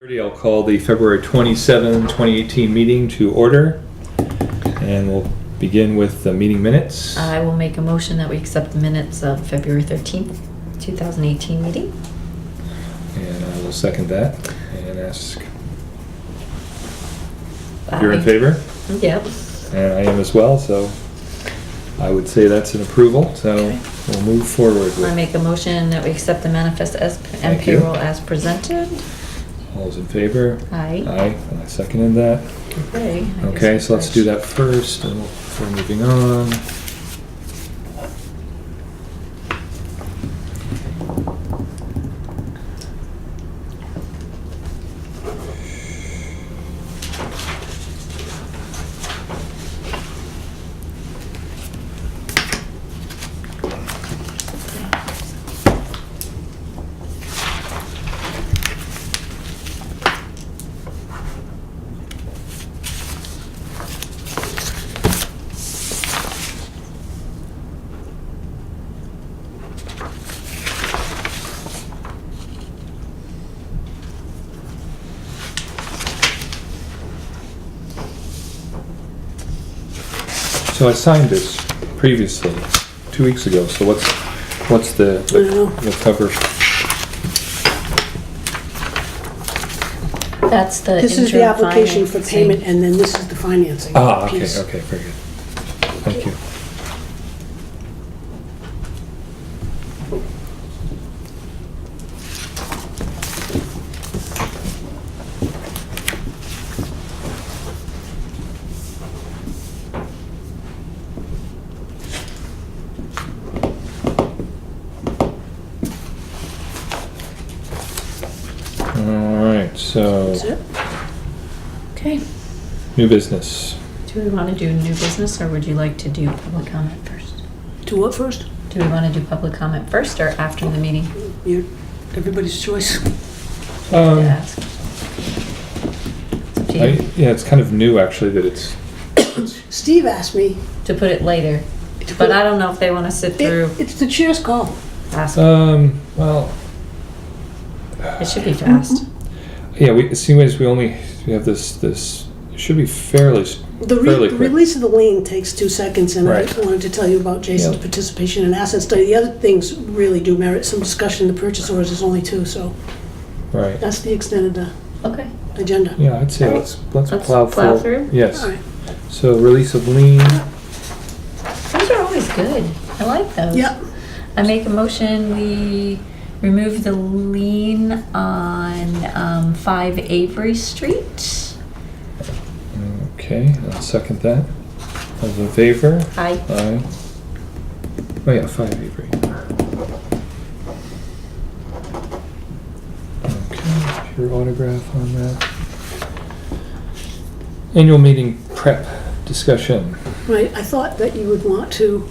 I'll call the February 27, 2018 meeting to order, and we'll begin with the meeting minutes. I will make a motion that we accept the minutes of February 13th, 2018 meeting. And I will second that and ask, Aye. you're in favor? Yep. And I am as well, so I would say that's an approval, so Okay. we'll move forward I with. make a motion that we accept the manifest and Thank you. payroll as presented. All those in favor? Aye. Aye, and I seconded that. Okay. I guess Okay, we so let's do that first, and before moving on. So I signed this previously, 2 weeks ago, so what's the cover? That's the This is the interim application for financing. payment, and then this is the financing Ah, okay, piece. okay, very good. Thank you. Alright, so, That's it. Okay. new business. Do we want to do new business, or would you like to do public comment first? Do what first? Do we want to do public comment first or after the meeting? Everybody's choice. To ask. It's up to you. Yeah, it's kind of new actually that it's, Steve asked me. To put it later. to But put- I don't know if they want to sit through, It's the chair's call. ask. well, It should be fast. yeah, it seems we have this, it should be fairly The quick. release of the lien takes 2 seconds, and Right. I wanted to tell you about Jason's Yeah. participation in asset study. The other things really do merit some discussion. The purchase orders is only 2, so Right, that's the extent of the Okay. agenda. yeah, I'd say let's Let's plow plow through. through? Yes, All right. so release of lien, Those are always good. I like those. Yeah. I make a motion, we remove the lien on 5 Avery Street. okay, I'll second that. All those in favor? Aye. Aye. Oh yeah, 5 Avery. Okay, your autograph on that. Annual meeting prep discussion. Right, I thought that you would want to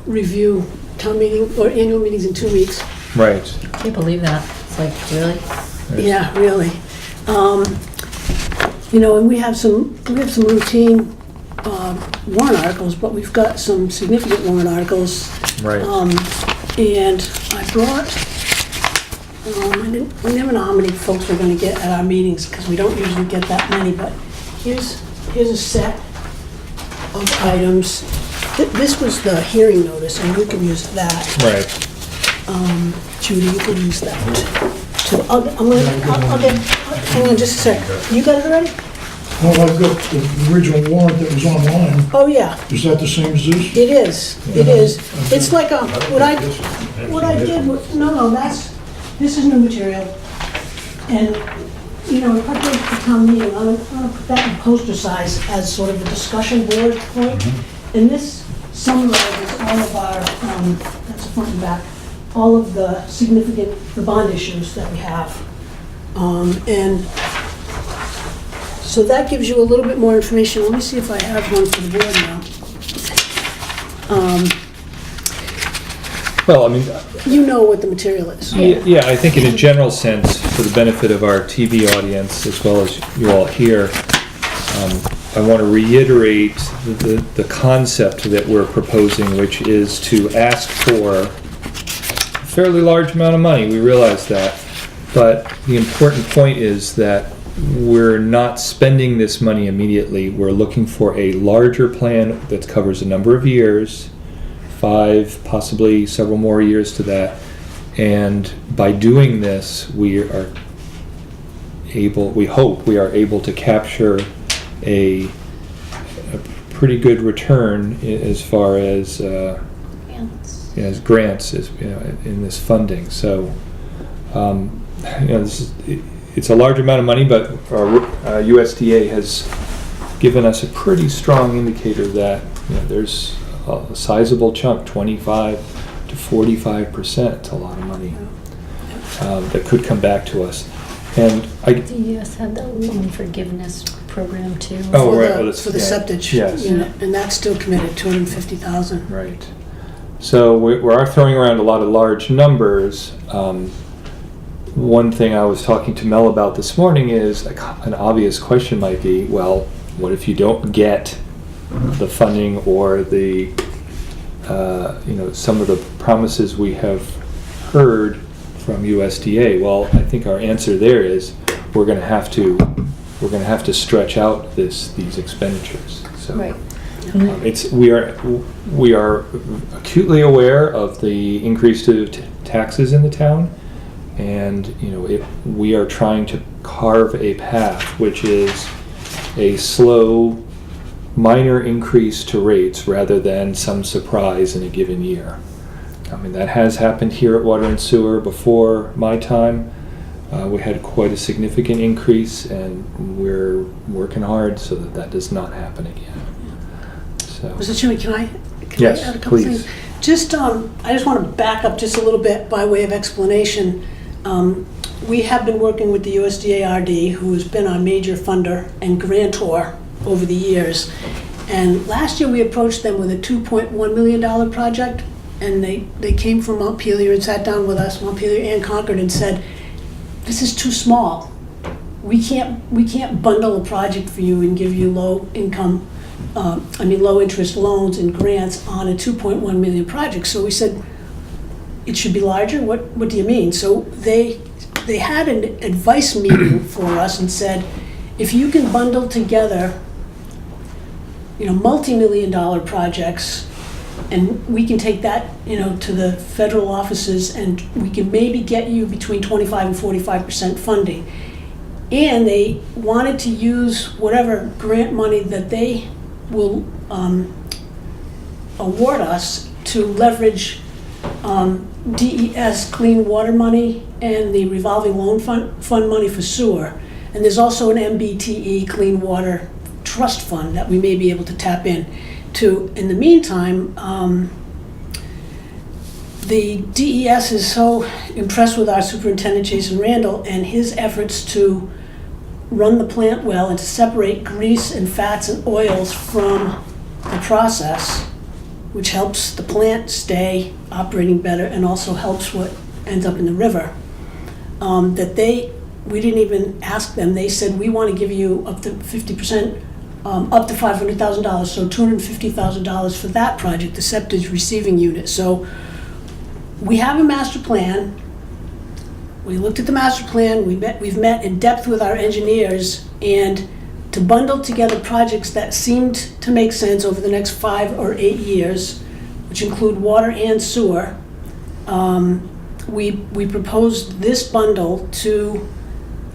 review town meeting or annual meetings in 2 weeks. Right. Can't believe that. It's like, really? Yeah, really. And we have some routine warrant articles, but we've got some significant warrant articles. Right. And I brought, we never know how many folks we're gonna get at our meetings, because we don't usually get that many, but here's a set of items. This was the hearing notice, and you can use that. Right. Judy, you can use that too. I'll get, hang on just a sec. You got it already? Well, I've got the original warrant that was online. Oh, yeah, Is that the same as this? it is, it is. It's like what I did, this is new material. And, if I go to the town meeting, I'm gonna put that in poster size as sort of a discussion board point. And this summarizes all of our, that's the front and back, all of the the bond issues that we have. And so that gives you a little bit more information. Let me see if I have one for the board now. Well, I mean, You know what the material is. yeah, I think in a general sense, for the benefit of our TV audience as well as you all here, I want to reiterate the concept that we're proposing, which is to ask for a fairly large amount of money. We realize that. But the important point is that we're not spending this money immediately. We're looking for a larger plan that covers a number of years, 5, possibly several more years to that. And by doing this, we hope we are able to capture a pretty good return as far as grants in this funding. So it's a large amount of money, but our USDA has given us a pretty strong indicator that there's a sizable chunk, 25 to 45%, a lot of money that could come back to us. And Do you guys have that loan forgiveness program too? Oh, For right. the- Well, For the septic yes. unit, and that's still committed, 250,000. Right. So we are throwing around a lot of large numbers. One thing I was talking to Mel about this morning is an obvious question might be, well, what if you don't get the funding or the some of the promises we have heard from USDA? Well, I think our answer there is we're going to have to stretch out these expenditures. So Right. we are acutely aware of the increase to taxes in the town, and we are trying to carve a path which is a slow, minor increase to rates rather than some surprise in a given year. I mean, that has happened here at Water and Sewer before my time. We had quite a significant increase, and we're working hard so that does not happen again. So. Mr. Chairman, can I Yes, add a couple please. things? I just want to back up just a little bit by way of explanation. We have been working with the USDA-RD, who has been our major funder and grantor over the years. And last year we approached them with a $2.1 million project, and they came from Montpelier and sat down with us, Montpelier and Concord, and said, this is too small. We can't bundle a project for you and give you low interest loans and grants on a 2.1 million project. So we said, it should be larger? What do you mean? So they had an advice meeting for us and said, if you can bundle together multi-million-dollar projects, and we can take that to the federal offices, and we can maybe get you between 25 and 45% funding. And they wanted to use whatever grant money that they will award us to leverage DES clean water money and the revolving loan fund money for sewer. And there's also an MBTE clean water trust fund that we may be able to tap in to. In the meantime, the DES is so impressed with our superintendent, Jason Randall, and his efforts to run the plant well and to separate grease and fats and oils from the process, which helps the plant stay operating better and also helps what ends up in the river. We didn't even ask them. They said, we want to give you up to 50%, up to $500,000, so $250,000 for that project, the septic receiving unit. So we have a master plan. We looked at the master plan. We've met in depth with our engineers, and to bundle together projects that seemed to make sense over the next 5 or 8 years, which include water and sewer, we proposed this bundle to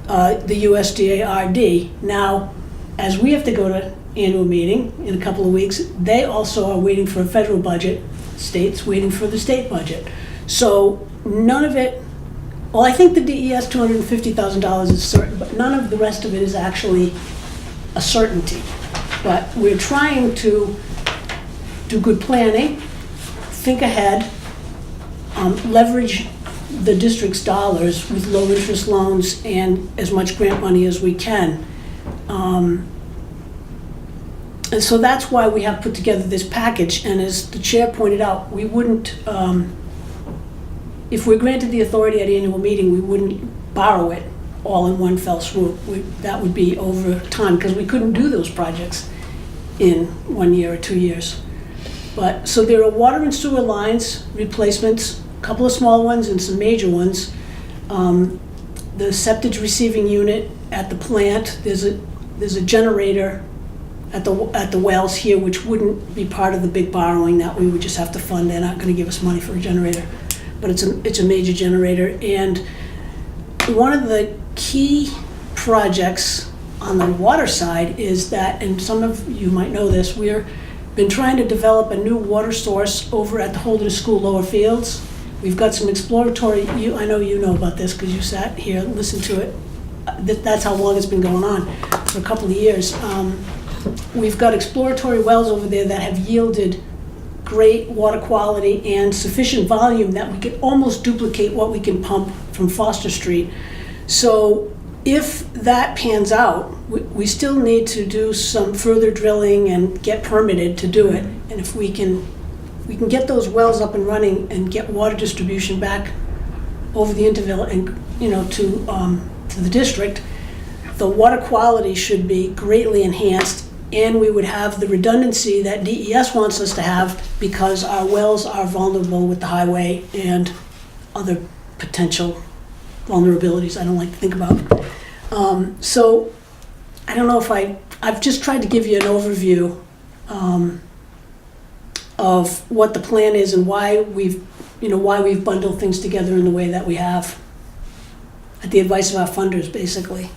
the USDA-RD. Now, as we have to go to annual meeting in a couple of weeks, they also are waiting for a federal budget, states waiting for the state budget. So none of it, well, I think the DES $250,000 is certain, but none of the rest of it is actually a certainty. But we're trying to do good planning, think ahead, leverage the district's dollars with low interest loans and as much grant money as we can. And so that's why we have put together this package. And as the chair pointed out, we wouldn't, if we're granted the authority at annual meeting, we wouldn't borrow it all in one fell swoop. That would be over time, because we couldn't do those projects in 1 year or 2 years. But, so there are water and sewer lines replacements, a couple of small ones and some major ones. the septic receiving unit at the plant. There's a generator at the wells here, which wouldn't be part of the big borrowing that we would just have to fund. They're not gonna give us money for a generator, but it's a major generator. And one of the key projects on the water side is that, and some of you might know this, we've been trying to develop a new water source over at the Holderness School Lower Fields. We've got some exploratory, I know you know about this because you sat here and listened to it. That's how long it's been going on, for a couple of years. We've got exploratory wells over there that have yielded great water quality and sufficient volume that we could almost duplicate what we can pump from Foster Street. So if that pans out, we still need to do some further drilling and get permitted to do it. And if we can get those wells up and running and get water distribution back over the intervale and, to the district, the water quality should be greatly enhanced, and we would have the redundancy that DES wants us to have because our wells are vulnerable with the highway and other potential vulnerabilities I don't like to think about. So I don't know if I've just tried to give you an overview of what the plan is and why we've bundled things together in the way that we have, at the advice of our funders, basically.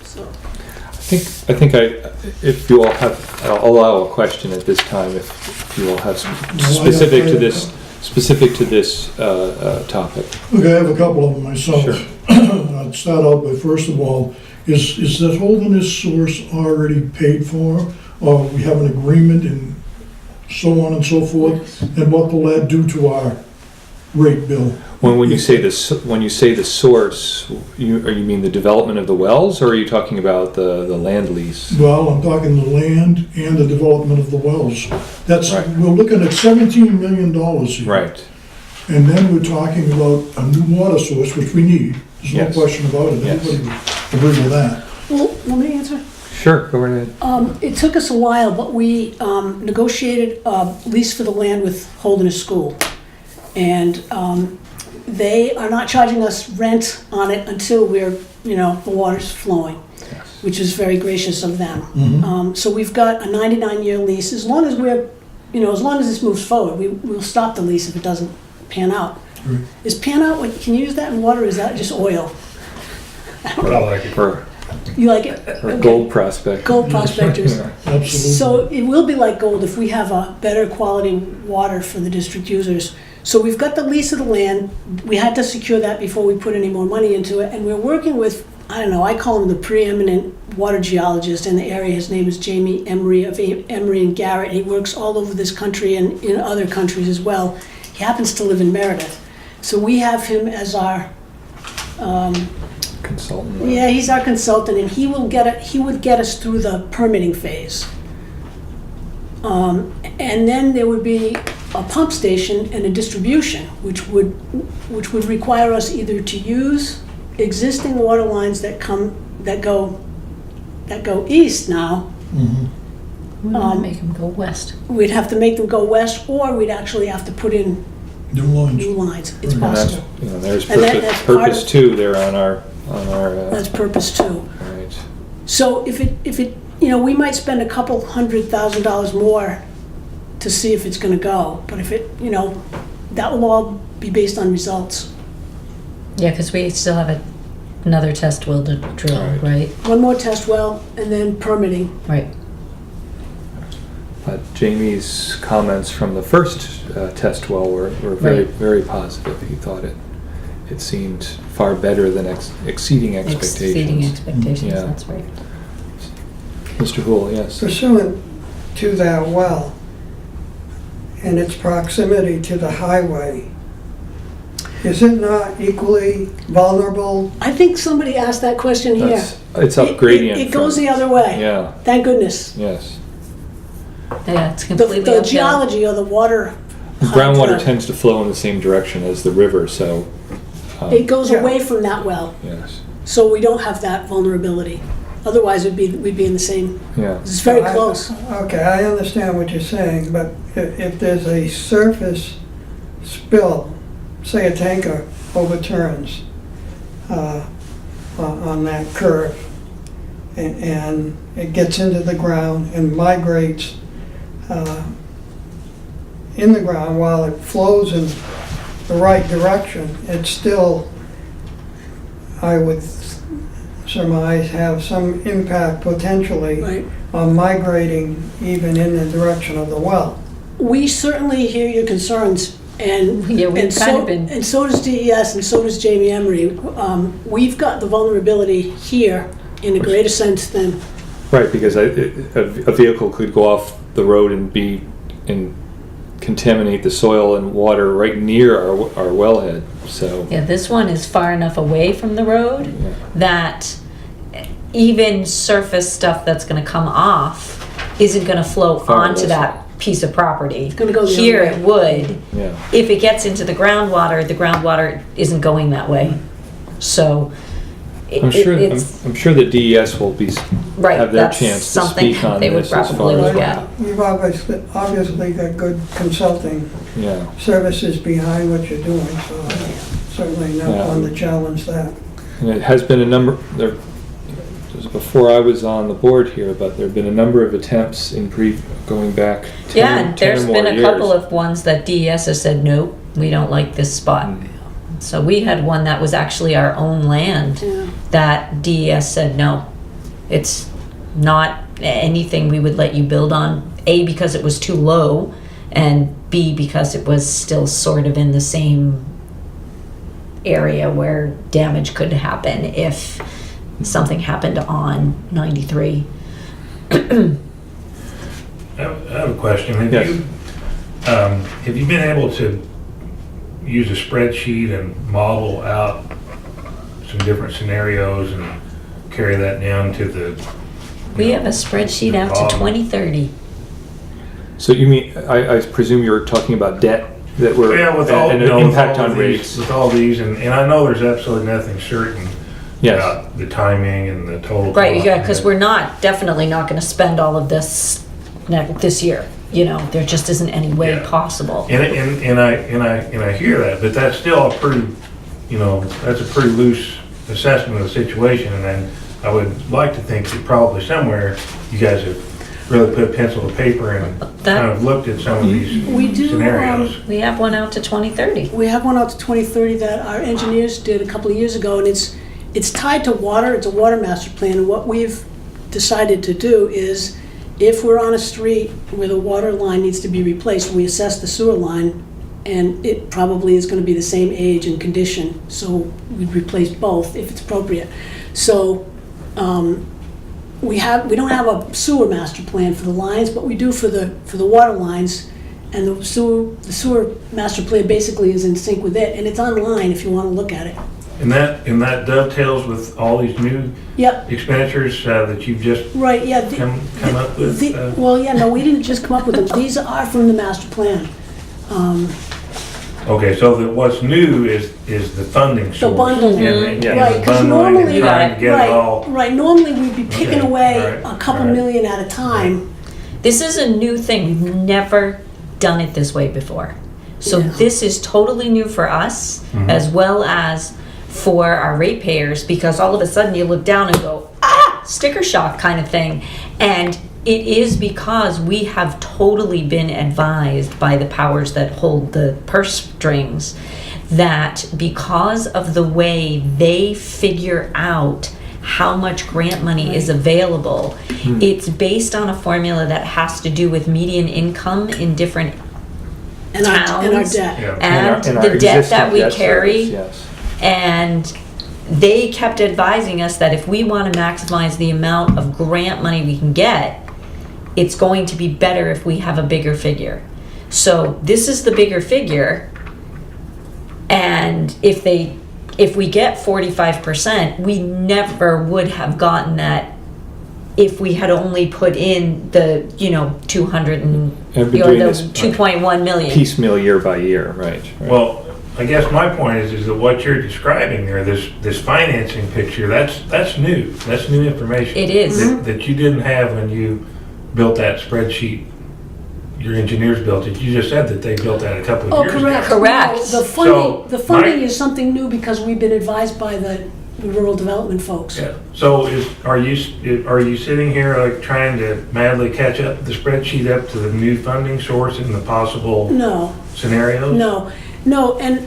So. I think if you all have, I'll allow a question at this time if you all have specific to this topic. Okay, I have a couple of them myself. Sure. I'd start out by, first of all, is that Holderness source already paid for? Or we have an agreement and so on and so forth? And what will that do to our rate bill? When you say the source, you mean the development of the wells, or are you talking about the land lease? Well, I'm talking the land and the development of the wells. Right. We're looking at $17 million here. Right. And then we're talking about a new water source, which we need. There's no Yes. question about it. Yes. Everybody would agree with that. Well, let me answer. Sure, go right ahead. It took us a while, but we negotiated a lease for the land with Holderness School. And they are not charging us rent on it until the water's flowing, Yes. which is very gracious of them. Mhm. So we've got a 99-year lease. As long as as long as this moves forward, we'll stop the lease if it doesn't pan out. Right. Is pan out, can you use that in water, or is that just oil? I like it. For You like it? Okay. gold prospect. Gold prospectors. Yeah. Absolutely. So it will be like gold if we have a better quality water for the district users. So we've got the lease of the land. We had to secure that before we put any more money into it. And we're working with, I call him the preeminent water geologist in the area. His name is Jamie Emery of Emery and Garrett. He works all over this country and in other countries as well. He happens to live in Meredith. So we have him as our, Consultant. yeah, he's our consultant, and he would get us through the permitting phase. And then there would be a pump station and a distribution, which would require us either to use existing water lines that go east now. Mhm. We want to make them go west. We'd have to make them go west, or we'd actually have to put in New lines. new lines. It's Right. And that's, possible. there's And that's part purpose of- two there on our That's purpose too. right. So if it, we might spend a couple $100,000 more to see if it's gonna go, but if it, that will all be based on results. Yeah, because we still have another test well to drill, Right. right? One more test well, and then permitting. Right. But Jamie's comments from the first test well were very, Right. very positive. He thought it seemed far better than exceeding expectations. Exceeding expectations, Yeah. that's right. Mr. Hool, yes. Pursuant to that well and its proximity to the highway, is it not equally vulnerable? I think somebody asked that question here. It's up gradient. It goes from- the other way. Yeah, Thank goodness. yes. Yeah, it's The completely uphill. geology or the water. Groundwater height, tends to flow in the same direction as the river, so, It goes Yeah. away from that well, yes, so we don't have that vulnerability. Otherwise, we'd be in the same, yeah. it's very close. Okay, I understand what you're saying, but if there's a surface spill, say a tanker overturns, on that curve. And it gets into the ground and migrates in the ground while it flows in the right direction. It's still, I would surmise, have some impact potentially Right. on migrating even in the direction of the well. We certainly hear your concerns, and Yeah, we've and kind so of been- and so does DES, and so does Jamie Emery. We've got the vulnerability here in a greater sense than Right, because a vehicle could go off the road and contaminate the soil and water right near our wellhead, so. Yeah, this one is far enough away from the road Yeah. that even surface stuff that's gonna come off isn't gonna flow Far onto less. that piece of property. gonna go the other Here way. it would. Yeah. If it gets into the groundwater isn't going that way. So I'm sure, it's, I'm sure that DES will right, have their that's chance to something speak on they would this as probably far as. look at. You've obviously got good consulting Yeah, services behind what you're doing, so certainly not Yeah. one to challenge that. and it has been a number, there, this was before I was on the board here, but there've been a number of attempts in going back 10 Yeah, and 10 or there's more been a years. couple of ones that DES has said, nope, we don't like this spot. So we had one that was actually our own land Yeah. that DES said, no, it's not anything we would let you build on. A, because it was too low, and B, because it was still sort of in the same area where damage could happen if something happened on 93. I have a question. Yes. Have you been able to use a spreadsheet and model out some different scenarios and carry that down to the? We have a spreadsheet out to 2030. So you mean, I presume you're talking about debt that were, Yeah, with all, and you an know, with impact all on of rates? these, with all these, and I know there's absolutely nothing certain Yes. about the timing and the total. Right, cost yeah, and because it. we're definitely not gonna spend all of this this year. You know, there just isn't any way Yeah. possible. And I hear that, but that's still a pretty, you know, that's a pretty loose assessment of the situation, and then I would like to think that probably somewhere you guys have really put pencil to paper and That- kind of looked at some of these We do, scenarios. We have one out to 2030. We have one out to 2030 that our engineers did a couple of years ago, and it's tied to water. It's a water master plan, and what we've decided to do is, if we're on a street where the water line needs to be replaced, we assess the sewer line, and it probably is going to be the same age and condition, so we'd replace both if it's appropriate. So we don't have a sewer master plan for the lines, but we do for the water lines. And the sewer master plan basically is in sync with it, and it's online if you want to look at it. And that dovetails with all these new Yep, expenditures that you've just right, yeah. come up with. Well, yeah, no, we didn't just come up with them. These are from the master plan. Okay, so what's new is the funding source. bundling. And Yeah. Right, 'cause bundling normally- and trying to get it all. Right, normally we'd be picking Okay, away right, a couple right. million at a time. This is a new thing. We've never done it this way before. So Yeah. this is totally new for us as well as for our ratepayers, because all of a sudden you look down and go, sticker shock kind of thing. And it is because we have totally been advised by the powers that hold the purse strings that because of the way they figure out how much grant money is available, it's based on a formula that has to do with median income in different And our towns. debt. Yeah. And our the debt existing that we debt carry. service, yes. And they kept advising us that if we want to maximize the amount of grant money we can get, it's going to be better if we have a bigger figure. So this is the bigger figure. And if we get 45%, we never would have gotten that if we had only put in the, 200 and, And been or doing the this 2.1 million. Piecemeal year by year, right. Well, I guess my point is that what you're describing there, this financing picture, that's new. That's new information. It is. That you didn't have when you built that spreadsheet. Your engineers built it. You just said that they built that a couple of Oh, years correct. ago. Correct. No, the So, funding my- is something new because we've been advised by rural development folks. Yeah, so are you sitting here like trying to madly catch up the spreadsheet up to the new funding source and the possible No, scenarios? no, and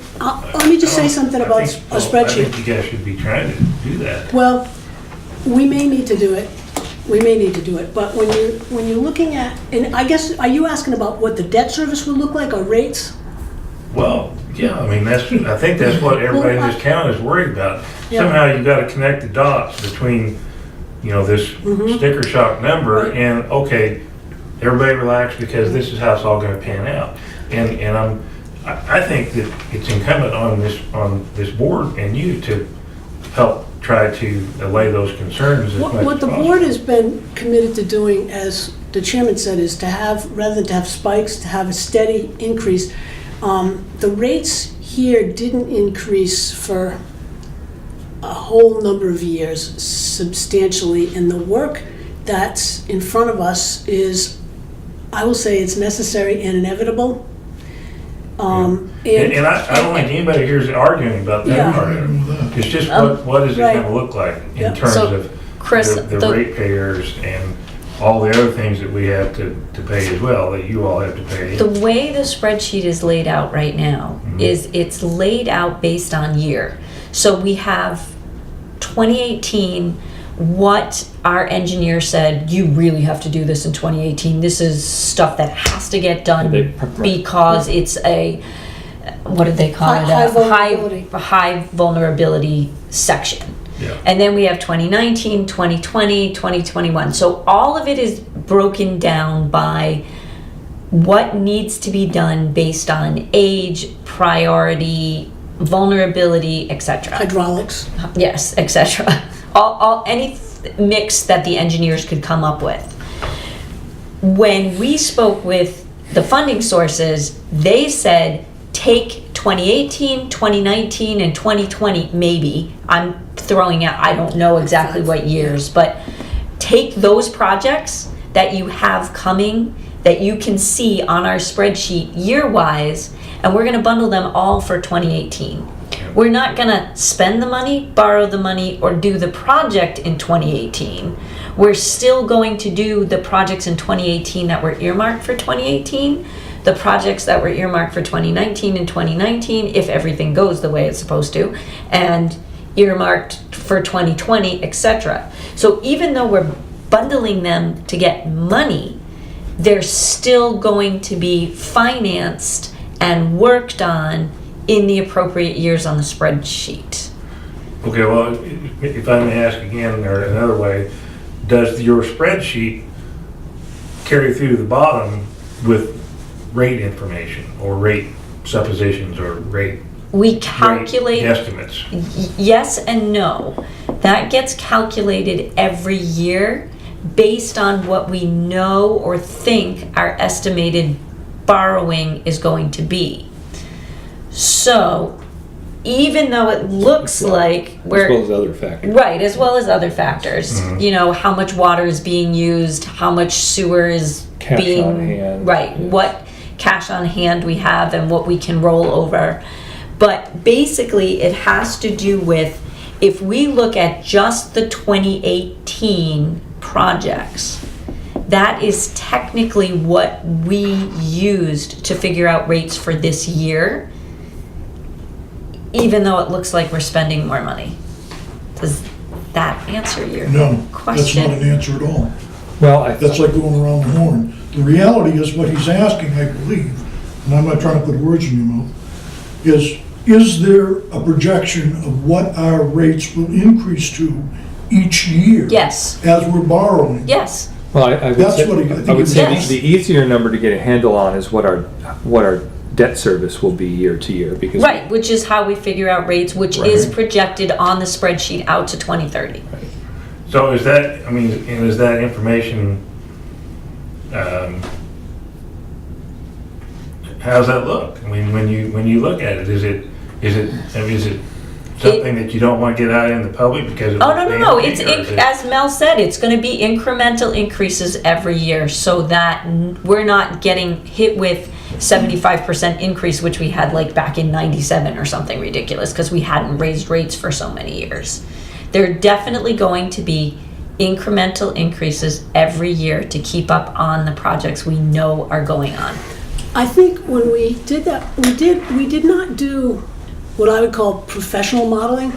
let me just say something about a I spreadsheet. think you guys should be trying to do that. Well, we may need to do it, but when you're looking at, and I guess, are you asking about what the debt service would look like or rates? Well, yeah, I mean, I think that's what everybody in this town is worried about. Yeah. Somehow you gotta connect the dots between, this sticker shock number Right. and, okay, everybody relax because this is how it's all gonna pan out. And I think that it's incumbent on this board and you to help try to allay those concerns as much as possible. What the board has been committed to doing, as the chairman said, is to have, rather than to have spikes, to have a steady increase. The rates here didn't increase for a whole number of years substantially, and the work that's in front of us is, I will say, it's necessary and inevitable. And I don't think anybody here is arguing about that Yeah. part of it. It's just what is it right. gonna look like in Yeah. terms So, of Chris, the the- ratepayers and all the other things that we have to pay as well, that you all have to pay. The way the spreadsheet is laid out right now is it's laid out based on year. So we have 2018, what our engineer said, you really have to do this in 2018. This is stuff that has to get done because it's a, what did they call it? High A vulnerability. high vulnerability section. Yeah. And then we have 2019, 2020, 2021. So all of it is broken down by what needs to be done based on age, priority, vulnerability, etc. Hydraulics. Yes, etc. All any mix that the engineers could come up with. When we spoke with the funding sources, they said take 2018, 2019, and 2020, maybe. I'm throwing out, I don't know exactly what years, but take those projects that you have coming, that you can see on our spreadsheet year-wise, and we're gonna bundle them all for 2018. We're not gonna spend the money, borrow the money, or do the project in 2018. We're still going to do the projects in 2018 that were earmarked for 2018, the projects that were earmarked for 2019 and 2019, if everything goes the way it's supposed to, and earmarked for 2020, etc. So even though we're bundling them to get money, they're still going to be financed and worked on in the appropriate years on the spreadsheet. Okay, well, if I may ask again, or another way, does your spreadsheet carry through the bottom with rate information or rate suppositions or rate We calculate, estimates? yes and no. That gets calculated every year based on what we know or think our estimated borrowing is going to be. So even though it looks like we're... As well as other factors. Right, as well as other factors. You know, how much water is being used, how much sewer is Cash being... on hand. Right, Yeah. what cash on hand we have and what we can roll over. But basically, it has to do with, if we look at just the 2018 projects, that is technically what we used to figure out rates for this year, even though it looks like we're spending more money. Does that answer your No, that's question? not an answer at all. Well, That's like going around the horn. The reality is what he's asking, I believe, and I'm not trying to put words in your mouth, is there a projection of what our rates will increase to each year? Yes, As we're borrowing? yes. well, I would That's say, what I think I would say Yes. the easier number to get a handle on is what our debt service will be year to year, because Right, which is how we figure out rates, which is Right. projected on the spreadsheet out to 2030. So is that, I mean, and is that information, how's that look? I mean, when you look at it, is it something that you don't want to get out in the public because it Oh, looks no. fancy, or is it- As Mel said, it's gonna be incremental increases every year so that we're not getting hit with 75% increase, which we had like back in 97 or something ridiculous, because we hadn't raised rates for so many years. There are definitely going to be incremental increases every year to keep up on the projects we know are going on. I think when we did that, we did not do what I would call professional modeling.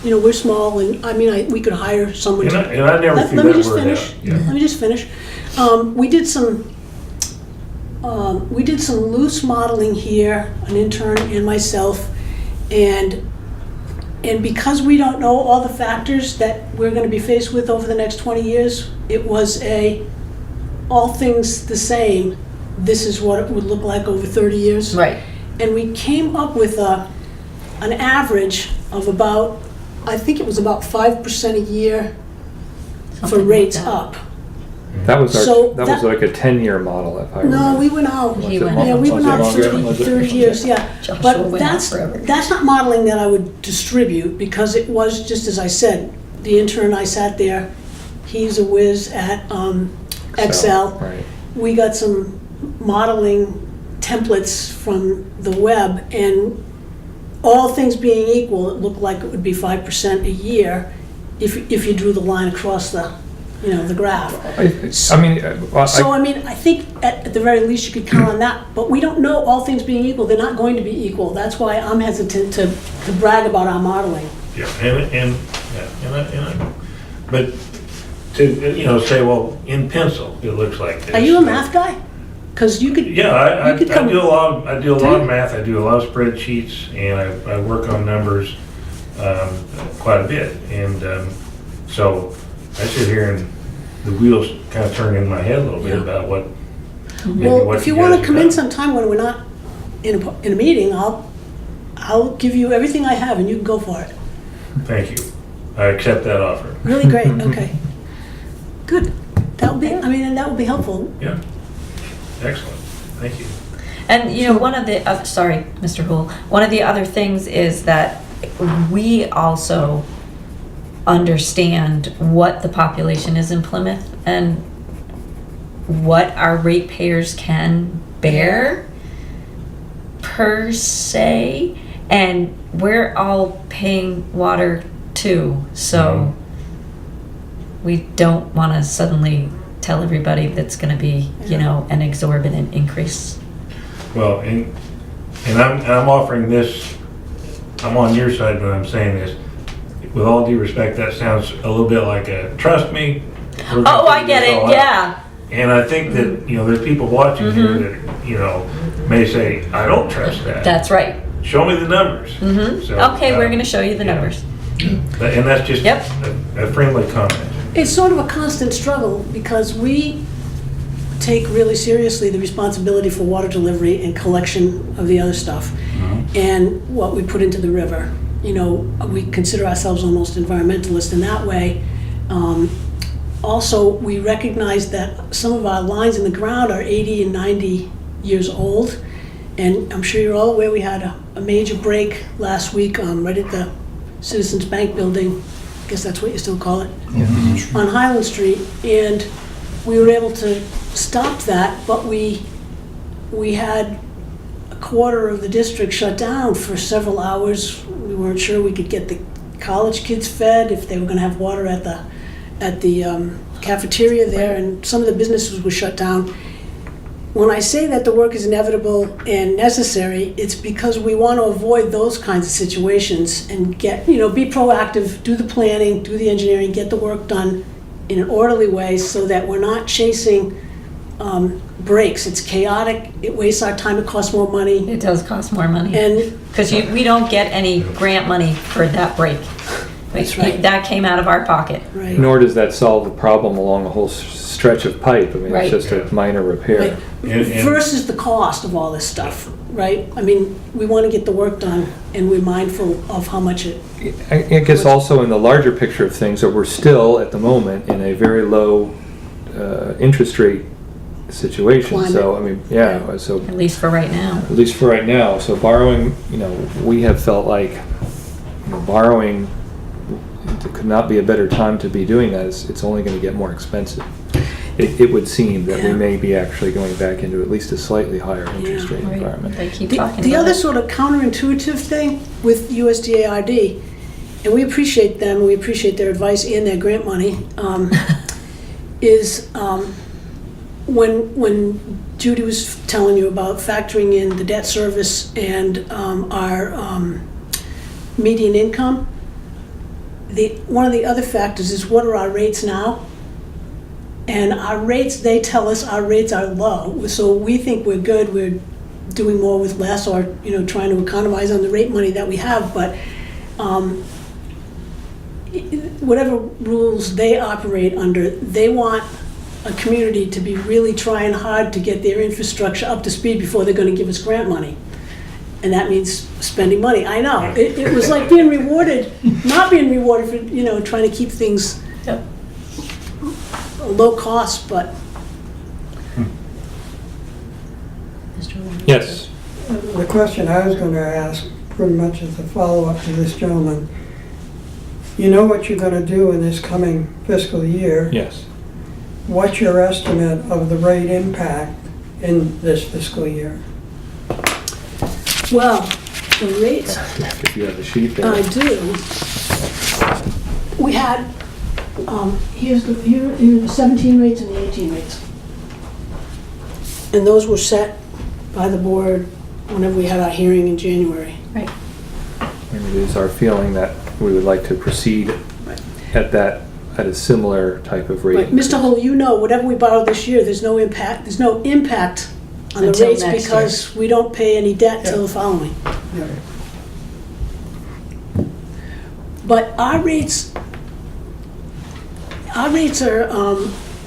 You know, we're small, and I mean, we could hire someone And to. I never threw Let me that just word finish. out. Yeah. Let me just finish. We did some loose modeling here, an intern and myself, and because we don't know all the factors that we're going to be faced with over the next 20 years, it was all things the same, this is what it would look like over 30 years. Right. And we came up with an average of about, I think it was about 5% a year for Something like rates that. up. That was So that was like a 10-year model, if I remember. No, we went out. He went Yeah, we Was went it out longer? 30 Was it- 30 years, yeah. Joshua But went out that's forever. not modeling that I would distribute, because it was, just as I said, the intern, I sat there, he's a whiz at Excel. Right. We got some modeling templates from the web, and all things being equal, it looked like it would be 5% a year if you drew the line across the graph. I mean, So, I mean, I think at the very least you could count on that, but we don't know, all things being equal, they're not going to be equal. That's why I'm hesitant to brag about our modeling. Yeah, but to, say, well, in pencil, it looks like this. Are you a math guy? Because you could. Yeah, I you could I come- do a lot of Do you? math, I do a lot of spreadsheets, and I work on numbers quite a bit. And so I sit here and the wheels kind of turn in my head a little bit Yeah. about what, maybe Well, what if you guys want to have come in done. sometime when we're not in a meeting, I'll give you everything I have and you can go for it. Thank you. I accept that offer. Really great, okay. Good. That would be, I mean, and that would be helpful. Yeah. Excellent. Thank you. And, one of the, sorry, Mr. Hool, one of the other things is that we also understand what the population is in Plymouth and what our ratepayers can bear, per se, and we're all paying water too, so we don't want to suddenly tell everybody that's going to be, an exorbitant increase. Well, and I'm offering this, I'm on your side when I'm saying this. With all due respect, that sounds a little bit like a, trust me. we're gonna Oh, I figure get this it, all out. yeah. And I think that, there's people watching here that, may say, I don't trust that. That's right. Show me the numbers. So, Okay, we're going to show you the yeah. numbers. And that's just Yep. a friendly comment. It's sort of a constant struggle because we take really seriously the responsibility for water delivery and collection of the other stuff and what we put into the river. We consider ourselves almost environmentalists in that way. Also, we recognize that some of our lines in the ground are 80 and 90 years old. And I'm sure you're all aware we had a major break last week right at the Citizens Bank building, I guess that's what you still call it, on Highland Street. And we were able to stop that, but we had a quarter of the district shut down for several hours. We weren't sure we could get the college kids fed, if they were gonna have water at the cafeteria there, and some of the businesses were shut down. When I say that the work is inevitable and necessary, it's because we want to avoid those kinds of situations and get, be proactive, do the planning, do the engineering, get the work done in an orderly way so that we're not chasing breaks. It's chaotic, it wastes our time, it costs more money. It does cost more money. And Because we don't get any grant money for that break. That's right. That came out of our pocket. right, Nor does that solve the problem along a whole stretch of pipe. I mean, Right. it's just a minor repair. right. And- Versus the cost of all this stuff, right? I mean, we want to get the work done and we're mindful of how much it, I guess also in the larger picture of things, that we're still, at the moment, in a very low interest rate situation. So, I mean, yeah, so At least for right now. at least for right now. So borrowing, we have felt like borrowing, it could not be a better time to be doing that. It's only going to get more expensive. It would seem that we Yeah. may be actually going back into at least a slightly higher interest rate Right. environment. They keep The talking the about other it. sort of counterintuitive thing with USDARD and we appreciate them, we appreciate their advice and their grant money, is when Judy was telling you about factoring in the debt service and our median income, one of the other factors is what are our rates now? And our rates, they tell us our rates are low, so we think we're good, we're doing more with less, or trying to economize on the rate money that we have, but whatever rules they operate under, they want a community to be really trying hard to get their infrastructure up to speed before they're going to give us grant money. And that means spending money. I know. It was like being rewarded, not being rewarded for, trying to keep things low cost, but. Yes. The question I was going to ask, pretty much as a follow-up to this gentleman, you know what you're going to do in this coming fiscal year. Yes. What's your estimate of the rate impact in this fiscal year? Well, the rates, If you have the sheet there. I do. We had, here are the 17 rates and the 18 rates. And those were set by the board whenever we had our hearing in January. Right. And it is our feeling that we would like to proceed at a similar type of rate. Right, Mr. Hull, whatever we borrow this year, there's no impact on the Until rates next because we don't pay any debt till the following. But our rates are,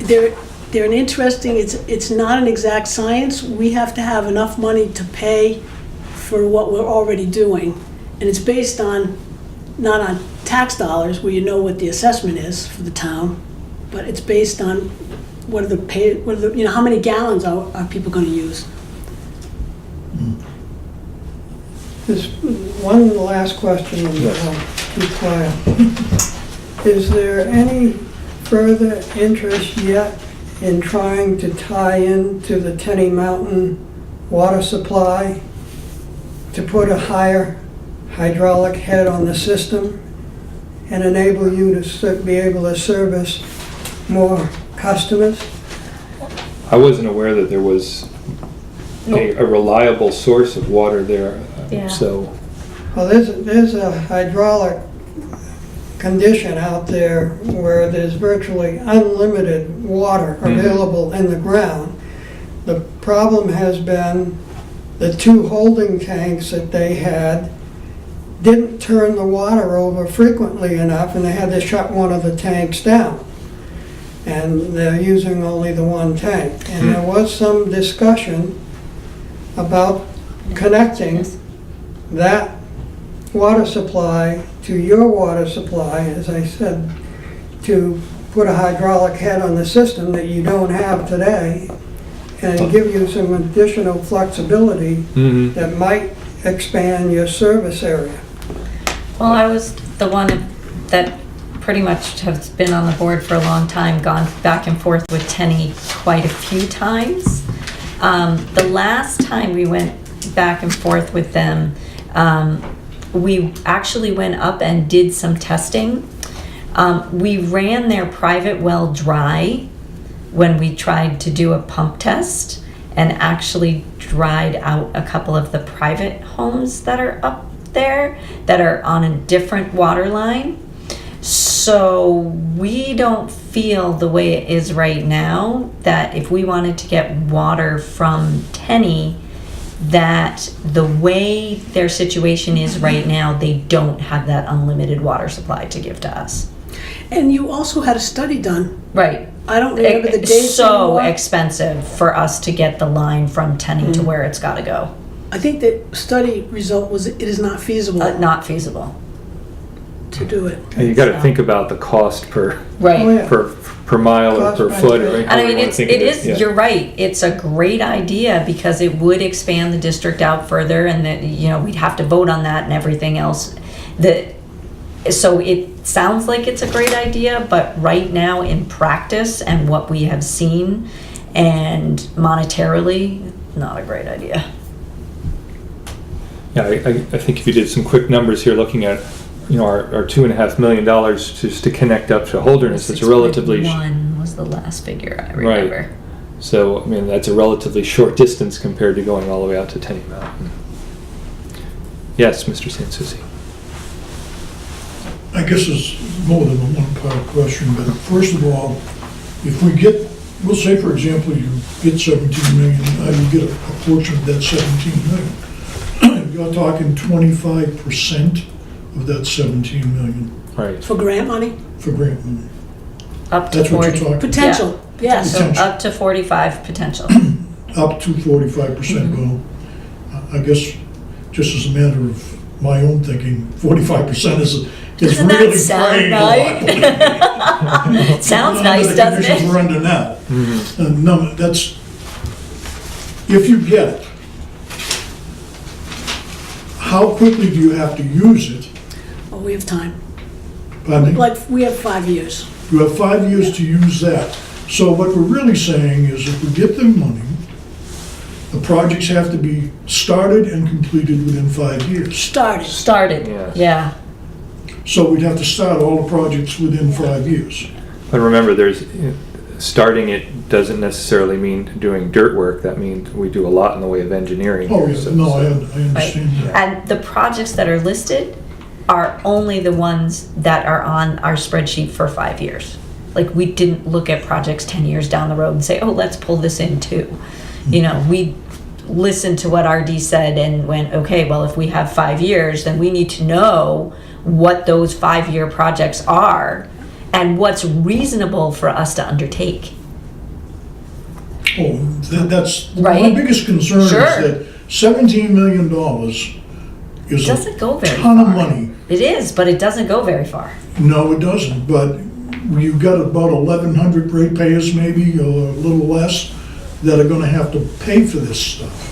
they're an interesting, it's not an exact science. We have to have enough money to pay for what we're already doing. And it's based on, not on tax dollars where you know what the assessment is for the town, but it's based on how many gallons are people going to use. Just one last question, and I'll keep quiet. Is there any further interest yet in trying to tie into the Tenny Mountain water supply to put a higher hydraulic head on the system and enable you to be able to service more customers? I wasn't aware that there was a reliable source of water there, Yeah. so. Well, there's a hydraulic condition out there where there's virtually unlimited water available in the ground. The problem has been the two holding tanks that they had didn't turn the water over frequently enough, and they had to shut one of the tanks down. And they're using only the one tank. And there was some discussion about connecting that water supply to your water supply, as I said, to put a hydraulic head on the system that you don't have today and give you some additional flexibility that might expand your service area. Well, I was the one that pretty much has been on the board for a long time, gone back and forth with Tenny quite a few times. The last time we went back and forth with them, we actually went up and did some testing. We ran their private well dry when we tried to do a pump test, and actually dried out a couple of the private homes that are up there that are on a different water line. So we don't feel the way it is right now that if we wanted to get water from Tenny, that the way their situation is right now, they don't have that unlimited water supply to give to us. And you also had a study done. Right. I don't remember the dates It's so anymore. expensive for us to get the line from Tenny to where it's got to go. I think the study result was it is not feasible Not feasible. to do it. And you gotta think about the cost per Right. Oh, yeah. mile or Cost per per foot. foot. Or And I however you mean, wanna it think of is, yeah. you're right, it's a great idea because it would expand the district out further, and that, we'd have to vote on that and everything else. So it sounds like it's a great idea, but right now in practice and what we have seen and monetarily, not a great idea. Yeah, I think if you did some quick numbers here, looking at our $2.5 million just to connect up to Holderness, it's a relatively, 6.1 was the last figure I remember. so, I mean, that's a relatively short distance compared to going all the way out to Tenny Mountain. Yes, Mr. Sansucci. I guess it's more than a one-part question, but first of all, if we get, we'll say, for example, you get 17 million, you get a portion of that 17 million. You're talking 25% of that 17 million Right. For grant money? for grant money. Up to That's what 40. you're talking, Potential, yes. So Potential. up to 45 potential. up to 45%. Well, I guess, just as a matter of my own thinking, 45% is Doesn't that really sound praying a lot. right? Sounds None nice, of the doesn't conditions it? we're under now. No, that's, if you get it, how quickly do you have to use it? Oh, we have time. Pardon me? Like, we have 5 years. You have 5 years to use that. So what we're really saying is if we get the money, the projects have to be started and completed within 5 years. Started. Started, Yes. yeah. So we'd have to start all the projects within 5 years. But remember, starting it doesn't necessarily mean doing dirt work. That means we do a lot in the way of engineering. Oh, here. yeah, So- no, I so- understand that. And the projects that are listed are only the ones that are on our spreadsheet for 5 years. Like, we didn't look at projects 10 years down the road and say, oh, let's pull this in too. You know, we listened to what RD said and went, okay, well, if we have 5 years, then we need to know what those 5-year projects are and what's reasonable for us to undertake. Oh, that's, my Right. biggest concern is Sure. that $17 million It is doesn't a go very ton of far. money. It is, but it doesn't go very far. No, it doesn't, but you've got about 1,100 ratepayers maybe, or a little less, that are gonna have to pay for this stuff.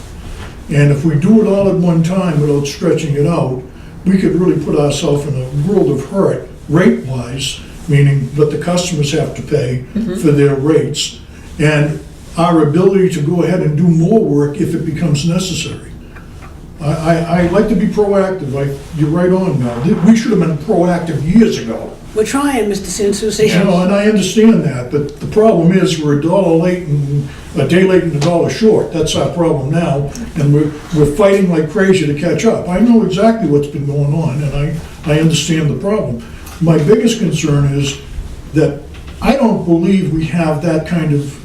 And if we do it all at one time without stretching it out, we could really put ourselves in a world of hurt rate-wise, meaning what the customers have to pay for their rates, and our ability to go ahead and do more work if it becomes necessary. I like to be proactive, you're right on now. We should have been proactive years ago. We're trying, Mr. Sansucci. You know, and I understand that, but the problem is we're $1 late and a day late and $1 short. That's our problem now, and we're fighting like crazy to catch up. I know exactly what's been going on, and I understand the problem. My biggest concern is that I don't believe we have that kind of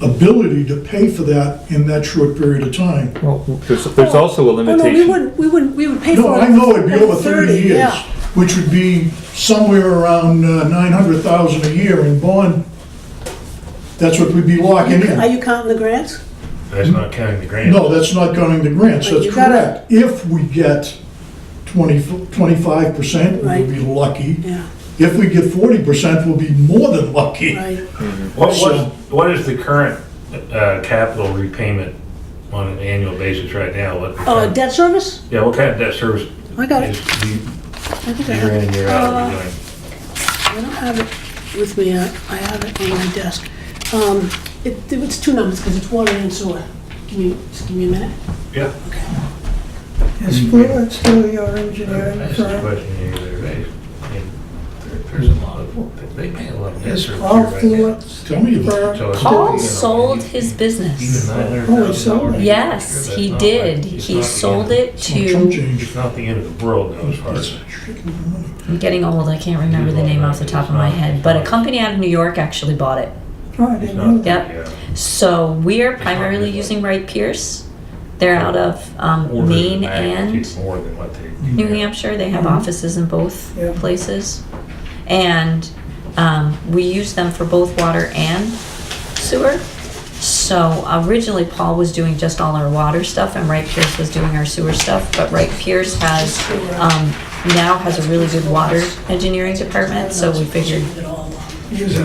ability to pay for that in that short period of time. Well, there's also a Oh, no, limitation. we would pay for it. No, I know it'd be over 30 years, Yeah. which would be somewhere around 900,000 a year in bond. That's what we'd be locking in. Are you counting the grants? That's not counting the grant. No, that's not counting the grants, But that's you gotta- correct. If we get 25%, we'll Right. be lucky. Yeah, If we get 40%, we'll be more than lucky. right. What is the current capital repayment on an annual basis right now? Oh, debt service? Yeah, what kind of debt service I got it. is I think I year have in it. and year out are we doing? I don't have it with me, I have it on my desk. It's 2 numbers, because it's water and sewer. Just give me a minute. Yeah. Is Fluent still your engineering That's the firm? question you raised. I mean, there's a lot of, they pay a lot of debt Is service Paul here right now. Fluent Tell me about it. firm? So it's Paul still, you know, sold even- his business. Even Oh, he sold $900,000. it? Yes, he did. He sold it It's not chump to, change. It's not the end of the world though, as far as. I'm getting old, I can't remember the name off the top of my head, but a company out of New York actually bought it. Oh, I It's didn't not- know that. Yep. yeah. So we are primarily using Wright Pierce. They're out of Order of Maine magnitude and more than what they. New Hampshire. They have offices in both Yeah. places. And we use them for both water and sewer. So originally Paul was doing just all our water stuff and Wright Pierce was doing our sewer stuff. But Wright Pierce has, now has a really good water engineering department. So we figured use So